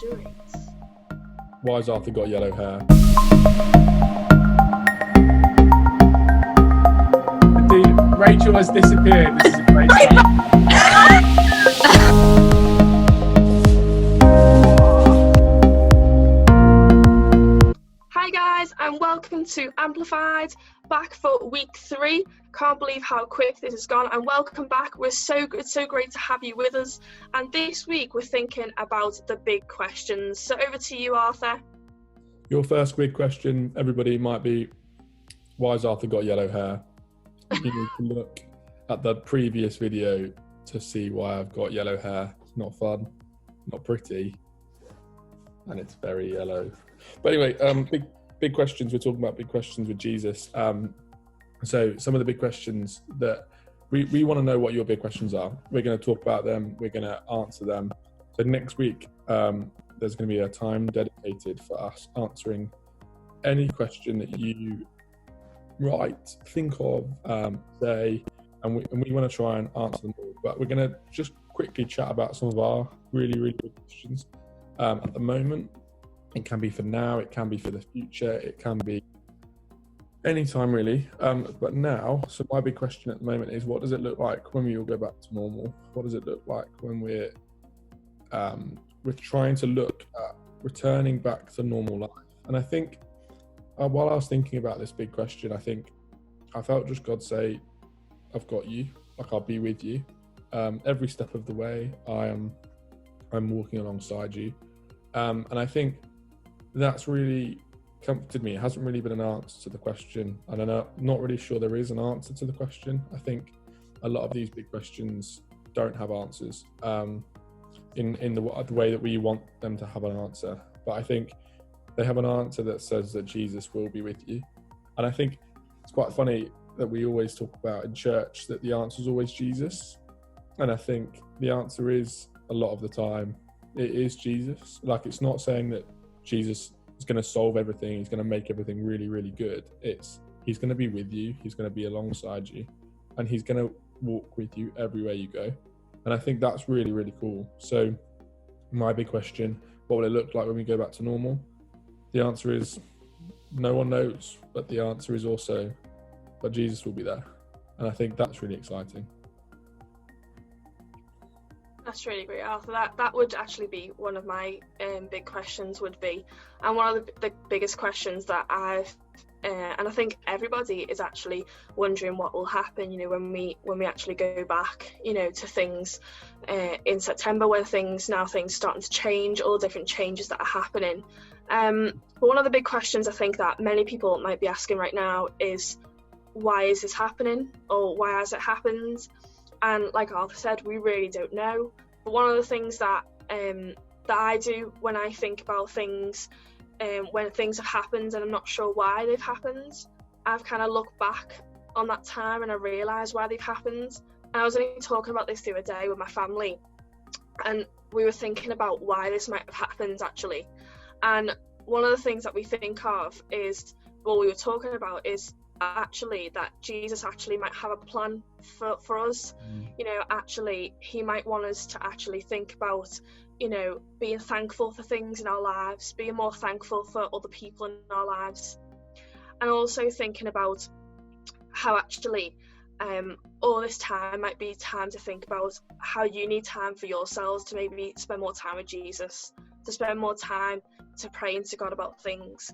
do it. Why's Arthur got yellow hair? Indeed, Rachel has disappeared. This is a great Hi guys, and welcome to Amplified, back for week 3. Can't believe how quick this has gone, and welcome back. We're so great to have you with us. And this week we're thinking about the big questions. So over to you, Arthur. Your first big question, everybody, might be, why's Arthur got yellow hair? You need to look at the previous video to see why I've got yellow hair. It's not fun, not pretty, and it's very yellow. But anyway, big questions. We're talking about big questions with Jesus. So some of the big questions that we want to know what your big questions are. We're going to talk about them. We're going to answer them. So next week, there's going to be a time dedicated for us answering any question that you think of, say, and we want to try and answer them all. But we're going to just quickly chat about some of our really big questions at the moment. It can be for now, it can be for the future, it can be anytime really. But now, so my big question at the moment is, what does it look like when we all go back to normal? What does it look like when we're trying to look at returning back to normal life? And I think while I was thinking about this big question, I felt just God say, I've got you, like I'll be with you. Every step of the way, I'm walking alongside you. And I think that's really comforted me. It hasn't really been an answer to the question, and I'm not really sure there is an answer to the question. I think a lot of these big questions don't have answers in the way that we want them to have an answer. But I think they have an answer that says that Jesus will be with you. And I think it's quite funny that we always talk about in church that the answer is always Jesus. And I think the answer is, a lot of the time, it is Jesus. Like, it's not saying that Jesus is going to solve everything, he's going to make everything really good. He's going to be with you, he's going to be alongside you, and he's going to walk with you everywhere you go. And I think that's really cool. So my big question, what will it look like when we go back to normal? The answer is, no one knows, but the answer is also, but Jesus will be there. And I think that's really exciting. That's really great, Arthur. That would actually be one of my big questions would be, and one of the biggest questions that I've and I think everybody is actually wondering what will happen, when we actually go back, to things in September, when things starting to change, all the different changes that are happening. But one of the big questions I think that many people might be asking right now is, why is this happening, or why has it happened? And like Arthur said, we really don't know. But one of the things that I do when I think about things, when things have happened and I'm not sure why they've happened, I've kind of looked back on that time and I realised why they've happened. And I was only talking about this the other day with my family, and we were thinking about why this might have happened actually. And one of the things that we think of is, we were talking about is actually that Jesus actually might have a plan for us. Actually he might want us to actually think about being thankful for things in our lives, being more thankful for other people in our lives, and also thinking about how actually all this time might be time to think about how you need time for yourselves to maybe spend more time with Jesus, to spend more time to praying to God about things,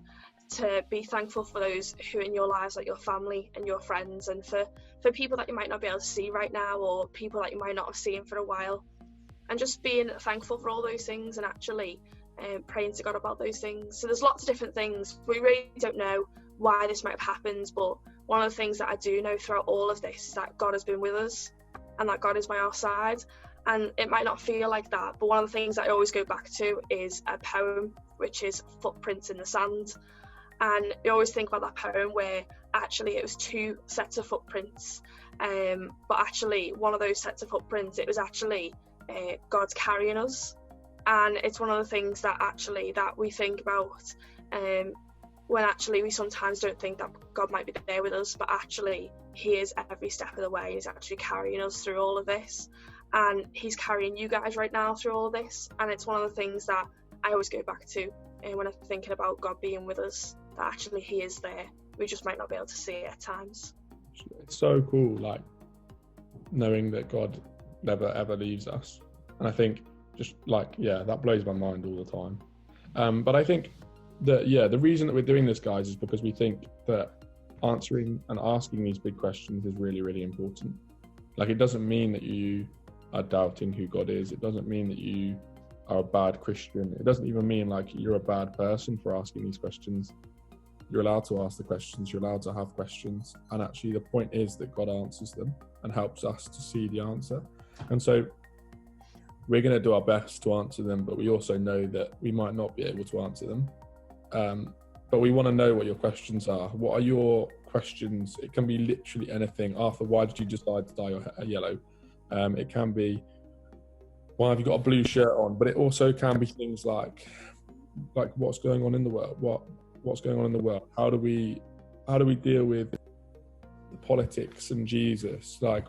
to be thankful for those who are in your lives, like your family and your friends, and for people that you might not be able to see right now, or people that you might not have seen for a while, and just being thankful for all those things and actually praying to God about those things. So there's lots of different things. We really don't know why this might have happened, but one of the things that I do know throughout all of this is that God has been with us and that God is by our side. And it might not feel like that, but one of the things that I always go back to is a poem, which is Footprints in the Sand. And you always think about that poem where actually it was 2 sets of footprints, but actually one of those sets of footprints, it was actually God's carrying us. And it's one of the things that actually that we think about when actually we sometimes don't think that God might be there with us, but actually he is every step of the way. He's actually carrying us through all of this, and he's carrying you guys right now through all of this. And it's one of the things that I always go back to when I'm thinking about God being with us, that actually he is there. We just might not be able to see it at times. It's so cool, like knowing that God never ever leaves us. And I think just like, that blows my mind all the time. But I think that, the reason that we're doing this, guys, is because we think that answering and asking these big questions is really, really important. Like, it doesn't mean that you are doubting who God is. It doesn't mean that you are a bad Christian. It doesn't even mean like you're a bad person for asking these questions. You're allowed to ask the questions. You're allowed to have questions. And actually the point is that God answers them and helps us to see the answer. And so we're going to do our best to answer them, but we also know that we might not be able to answer them. But we want to know what your questions are. What are your questions? It can be literally anything. Arthur, why did you decide to dye your hair yellow? It can be, why have you got a blue shirt on? But it also can be things like what's going on in the world? What's going on in the world? How do we deal with politics and Jesus? Like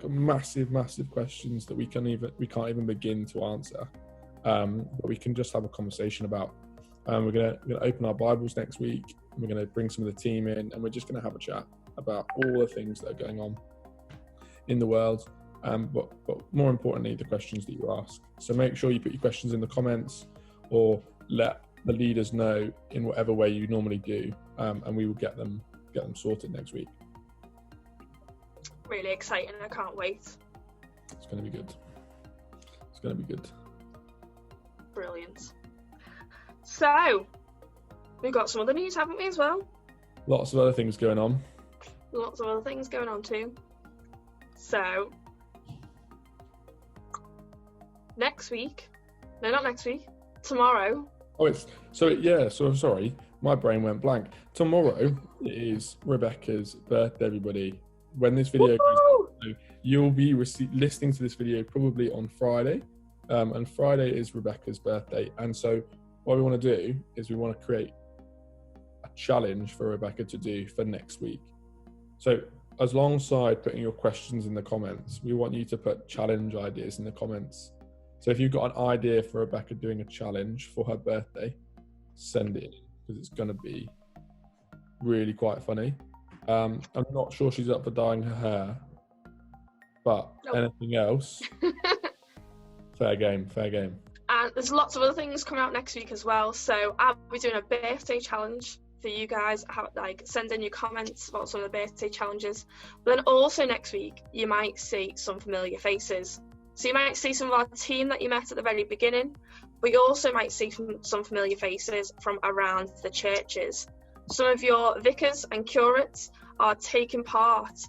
massive questions that we can't even begin to answer. But we can just have a conversation about. We're gonna open our Bibles next week. And we're gonna bring some of the team in, and we're just gonna have a chat about all the things that are going on in the world. But more importantly, the questions that you ask. So make sure you put your questions in the comments, or let the leaders know in whatever way you normally do, and we will get them sorted next week. Really exciting. I can't wait. It's going to be good. It's going to be good. Brilliant. So, we've got some other news, haven't we, as well? Lots of other things going on. Lots of other things going on too. So, tomorrow. So sorry, my brain went blank. Tomorrow is Rebecca's birthday, everybody. When this video goes out, you'll be listening to this video probably on Friday, and Friday is Rebecca's birthday. And so what we want to do is we want to create a challenge for Rebecca to do for next week. So as alongside putting your questions in the comments, we want you to put challenge ideas in the comments. So if you've got an idea for Rebecca doing a challenge for her birthday, send it in, because it's going to be really quite funny. I'm not sure she's up for dyeing her hair, but anything else, fair game. And there's lots of other things coming out next week as well. So I'll be doing a birthday challenge for you guys. Send in your comments about some of the birthday challenges. But then also next week, you might see some familiar faces. So you might see some of our team that you met at the very beginning, but you also might see some familiar faces from around the churches. Some of your vicars and curates are taking part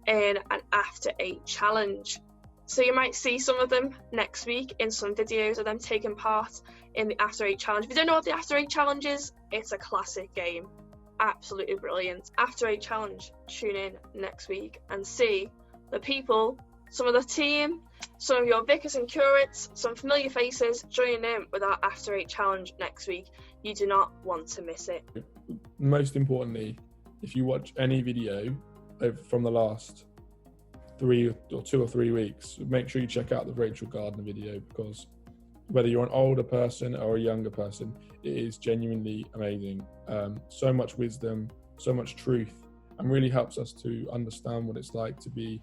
in an After 8 challenge. So you might see some of them next week in some videos of them taking part in the After 8 challenge. If you don't know what the After 8 challenge is, it's a classic game. Absolutely brilliant. After 8 challenge, tune in next week and see the people, some of the team, some of your vicars and curates, some familiar faces joining in with our After 8 challenge next week. You do not want to miss it. Most importantly, if you watch any video from the last 2 or 3 weeks, make sure you check out the Rachel Gardner video, because whether you're an older person or a younger person, it is genuinely amazing. So much wisdom, so much truth, and really helps us to understand what it's like to be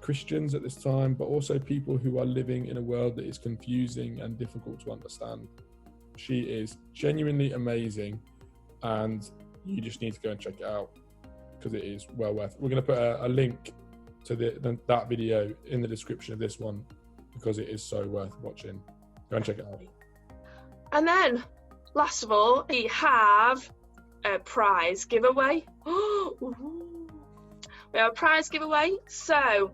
Christians at this time, but also people who are living in a world that is confusing and difficult to understand. She is genuinely amazing, and you just need to go and check it out, because it is well worth it. We're going to put a link to that video in the description of this one, because it is so worth watching. Go and check it out. And then, last of all, we have a prize giveaway. We have a prize giveaway. So,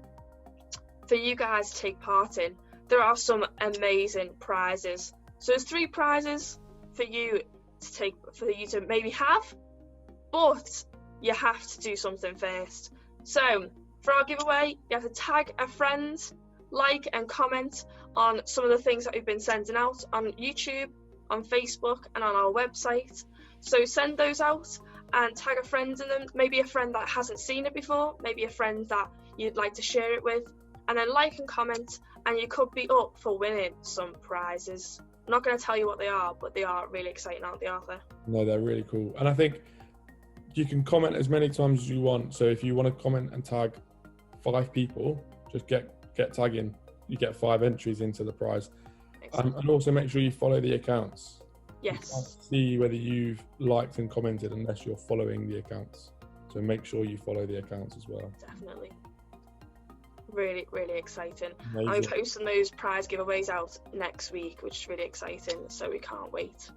for you guys to take part in, there are some amazing prizes. So there's 3 prizes for you to maybe have, but you have to do something first. So for our giveaway, you have to tag a friend, like and comment on some of the things that we've been sending out on YouTube, on Facebook, and on our website. So send those out and tag a friend in them, maybe a friend that hasn't seen it before, maybe a friend that you'd like to share it with, and then like and comment, and you could be up for winning some prizes. I'm not going to tell you what they are, but they are really exciting, aren't they, Arthur? No, they're really cool. And I think you can comment as many times as you want. So if you want to comment and tag 5 people, just get tagging. You get 5 entries into the prize. And also make sure you follow the accounts. Yes. You can't see whether you've liked and commented unless you're following the accounts. So make sure you follow the accounts as well. Definitely. Really, really exciting. Amazing. I'm posting those prize giveaways out next week, which is really exciting. So we can't wait.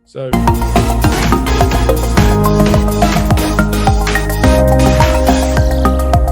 So